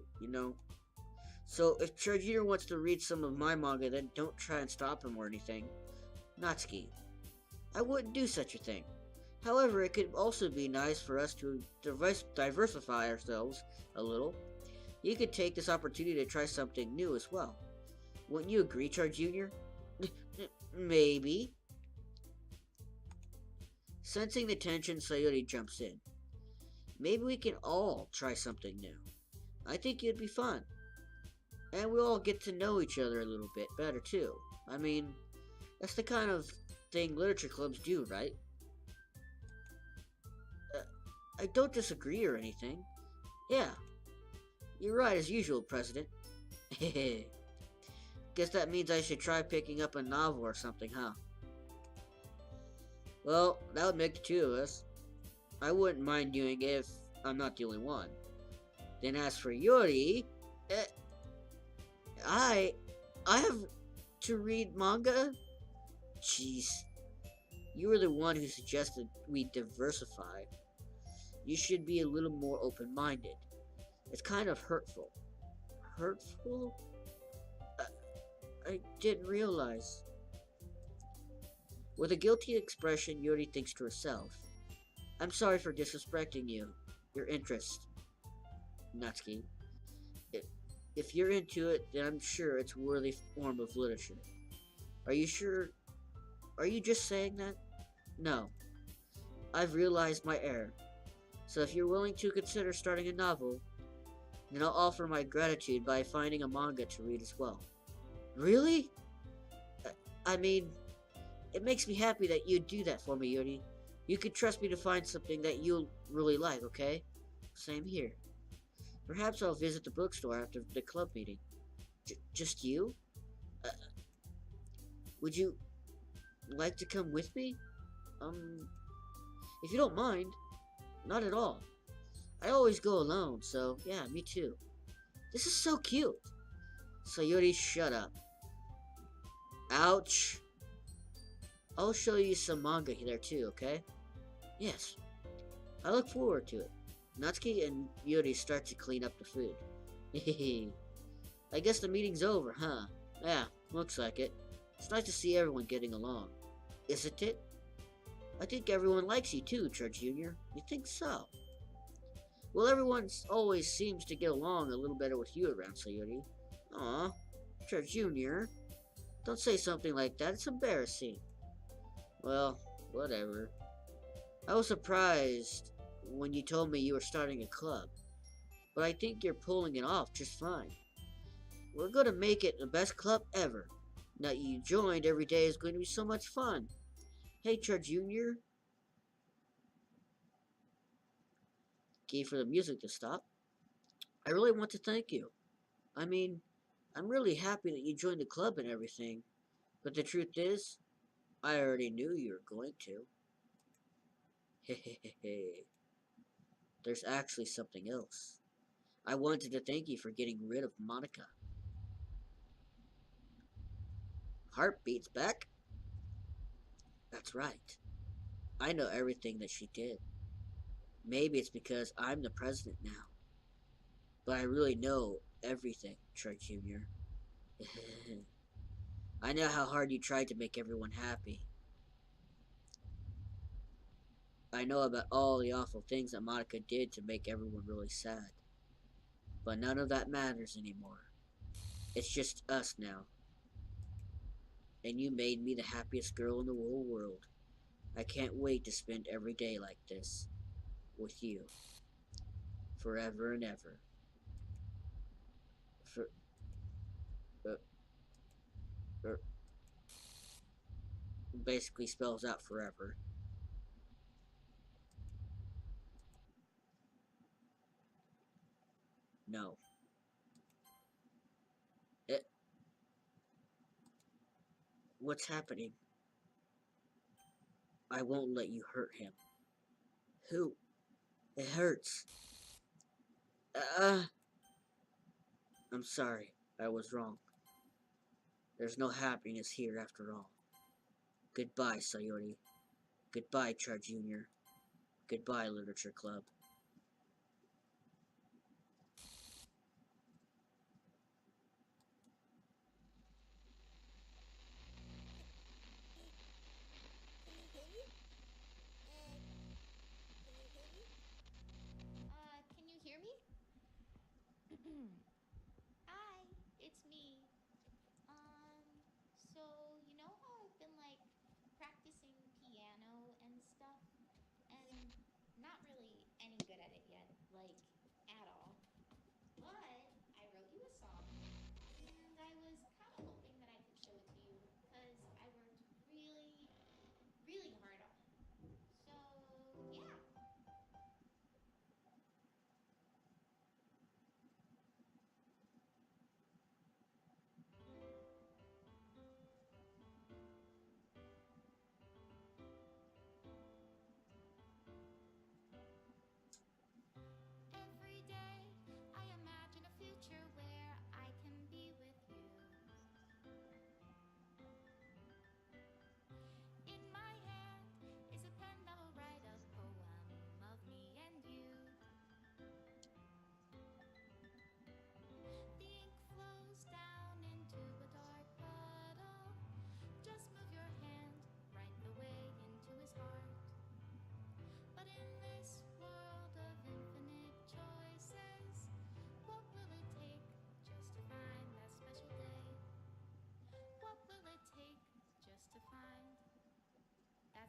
Speaker 1: So if Charjr wants to read some of my manga, then don't try and stop him or anything. Natsuki, I wouldn't do such a thing. However, it could also be nice for us to diversify ourselves a little. You could take this opportunity to try something new as well. Wouldn't you agree, Charjr? Maybe. Sensing the tension, Sayori jumps in. Maybe we can all try something new. I think it'd be fun. And we'll all get to know each other a little bit better, too. I mean, that's the kind of thing literature clubs do, right? Uh, I don't disagree or anything. Yeah, you're right as usual, President. Guess that means I should try picking up a novel or something, huh? Well, that would make the two of us. I wouldn't mind doing it if I'm not the only one. Then as for Yuri, eh, I have to read manga? Jeez. You were the one who suggested we diversify. You should be a little more open-minded. It's kind of hurtful. Hurtful? I didn't realize. With a guilty expression, Yuri thinks to herself, I'm sorry for disrespecting you, your interest, Natsuki. If you're into it, then I'm sure it's a worthy form of literature. Are you sure? Are you just saying that? No. I've realized my error. So if you're willing to consider starting a novel, then I'll offer my gratitude by finding a manga to read as well. Really? I mean, it makes me happy that you'd do that for me, Yuri. You can trust me to find something that you'll really like, okay? Same here. Perhaps I'll visit the bookstore after the club meeting. Just you? Uh, would you like to come with me? If you don't mind. Not at all. I always go alone, so yeah, me too. This is so cute. Sayori, shut up. Ouch. I'll show you some manga there too, okay? Yes. I look forward to it. Natsuki and Yuri start to clean up the food. Hehehe. I guess the meeting's over, huh? Yeah, looks like it. It's nice to see everyone getting along. Isn't it? I think everyone likes you too, Charjr Jr. You think so? Well, everyone always seems to get along a little better with you around, Sayori. Aw, Charjr Jr. Don't say something like that, it's embarrassing. Well, whatever. I was surprised when you told me you were starting a club, but I think you're pulling it off just fine. We're gonna make it the best club ever. Now you joined, every day is going to be so much fun. Hey, Charjr Jr. Key for the music to stop. I really want to thank you. I mean, I'm really happy that you joined the club and everything, but the truth is, I already knew you were going to. Hehehe. There's actually something else. I wanted to thank you for getting rid of Monica. Heartbeats back? That's right. I know everything that she did. Maybe it's because I'm the president now. But I really know everything, Charjr Jr. I know how hard you tried to make everyone happy. I know about all the awful things that Monica did to make everyone really sad. But none of that matters anymore. It's just us now. And you made me the happiest girl in the whole world. I can't wait to spend every day like this. With you. Forever and ever. For... Uh, uh, basically spells out forever. No. It... What's happening? I won't let you hurt him. Who? It hurts. I'm sorry. I was wrong. There's no happiness here after all. Goodbye, Sayori. Goodbye, Charjr Jr. Goodbye, Literature Club.
Speaker 3: Can you hear me? Hi, it's me. So you know how I've been like practicing piano and stuff?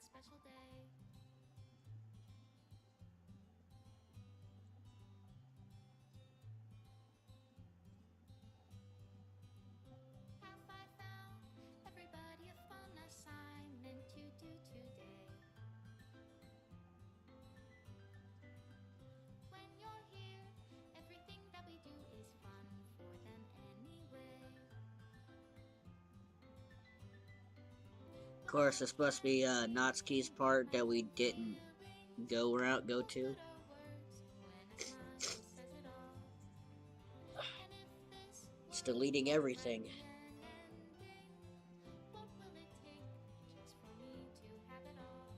Speaker 3: special day. Have I found everybody a fun assignment to do today? When you're here, everything that we do is fun for them anyway.
Speaker 1: Of course, this must be Natsuki's part that we didn't go to. It's deleting everything.
Speaker 3: What will it take just for me to have it all?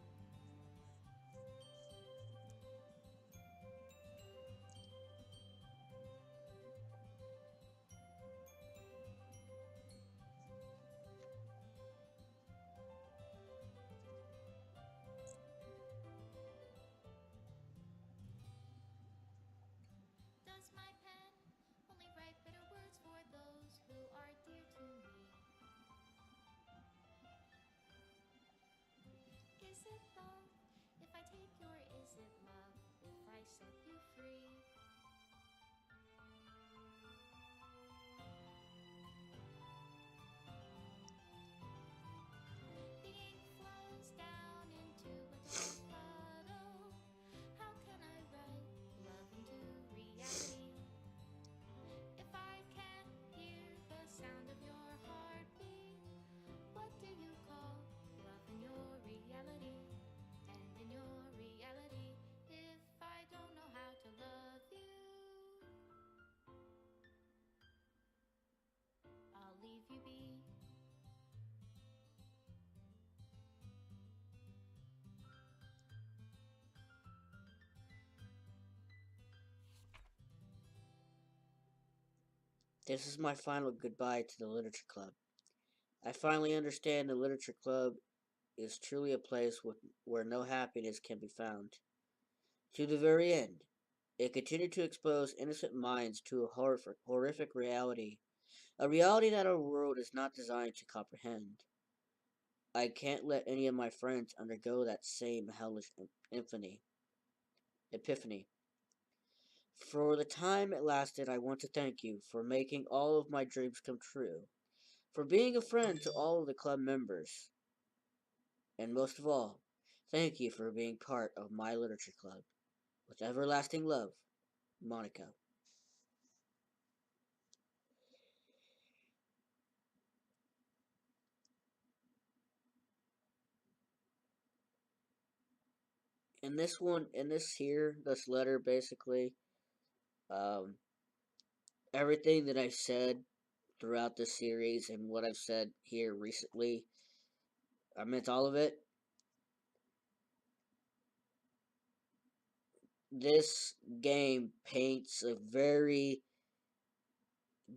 Speaker 3: Does my pen only write bitter words for those who are dear to me? Is it love if I take your is it love if I set you free? The ink flows down into a tiny puddle. How can I write love into reality? If I can't hear the sound of your heartbeat, what do you call love in your reality? And in your reality, if I don't know how to love you, I'll leave you be.
Speaker 1: This is my final goodbye to the Literature Club. I finally understand the Literature Club is truly a place where no happiness can be found. To the very end, it continued to expose innocent minds to a horrific reality, a reality that our world is not designed to comprehend. I can't let any of my friends undergo that same hellish epiphany. For the time it lasted, I want to thank you for making all of my dreams come true, for being a friend to all of the club members, and most of all, thank you for being part of my literature club. With everlasting love, Monica. This letter basically, um, everything that I said throughout this series and what I've said here recently, I meant all of it. This game paints a very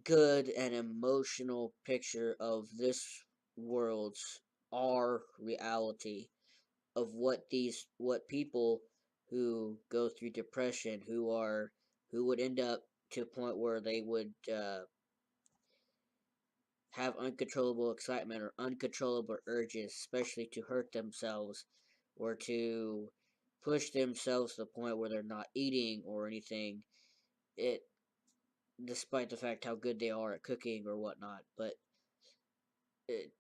Speaker 1: good and emotional picture of this world's our reality of what people who go through depression who would end up to a point where they would have uncontrollable excitement or uncontrollable urges, especially to hurt themselves or to push themselves to the point where they're not eating or anything. It despite the fact how good they are at cooking or whatnot, but it,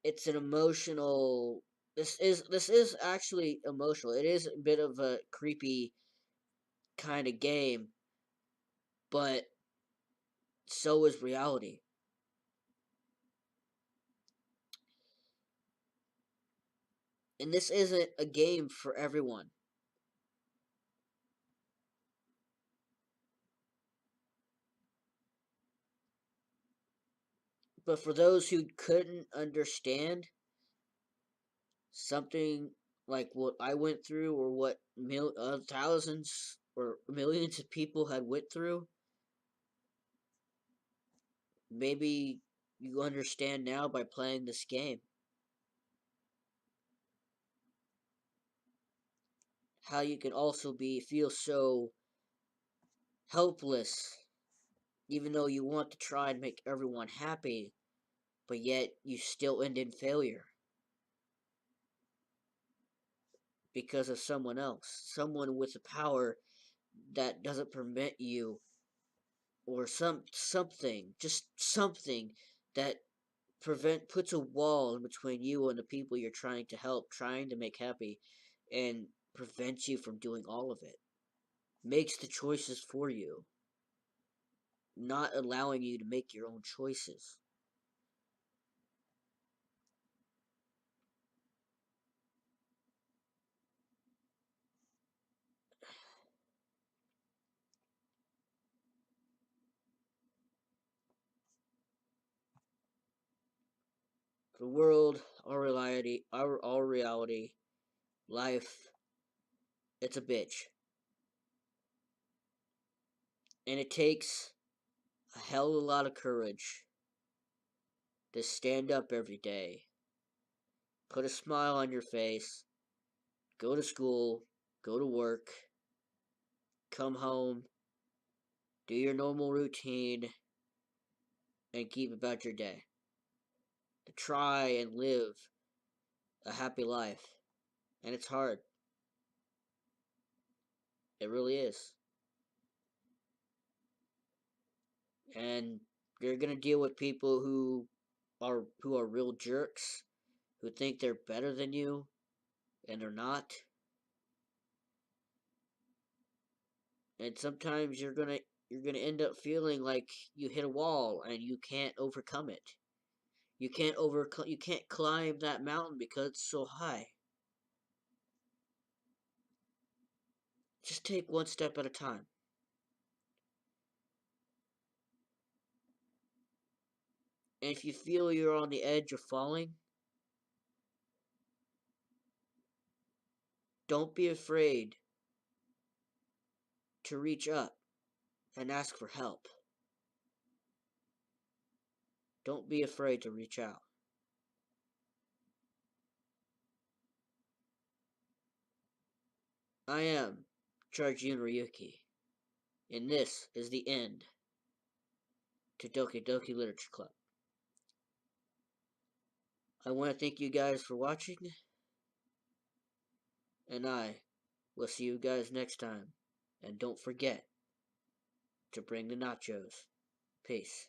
Speaker 1: it's an emotional. This is actually emotional. It is a bit of a creepy kind of game, but so is reality. And this isn't a game for everyone. But for those who couldn't understand something like what I went through or what thousands or millions of people had went through, maybe you understand now by playing this game how you can also feel so helpless even though you want to try and make everyone happy, but yet you still end in failure. because of someone else, someone with a power that doesn't permit you, or just something that puts a wall in between you and the people you're trying to help, trying to make happy, and prevents you from doing all of it. Makes the choices for you, not allowing you to make your own choices. The world, our reality, life, it's a bitch. And it takes a hell of a lot of courage to stand up every day, put a smile on your face, go to school, go to work, come home, do your normal routine, and keep about your day. To try and live a happy life. And it's hard. It really is. And you're gonna deal with people who are real jerks, who think they're better than you, and they're not. And sometimes you're gonna end up feeling like you hit a wall and you can't overcome it. You can't climb that mountain because it's so high. Just take one step at a time. And if you feel you're on the edge of falling, don't be afraid to reach up and ask for help. Don't be afraid to reach out. I am Charjr Ryuki, and this is the end to Doki Doki Literature Club. I want to thank you guys for watching, and I will see you guys next time. And don't forget to bring the nachos. Peace.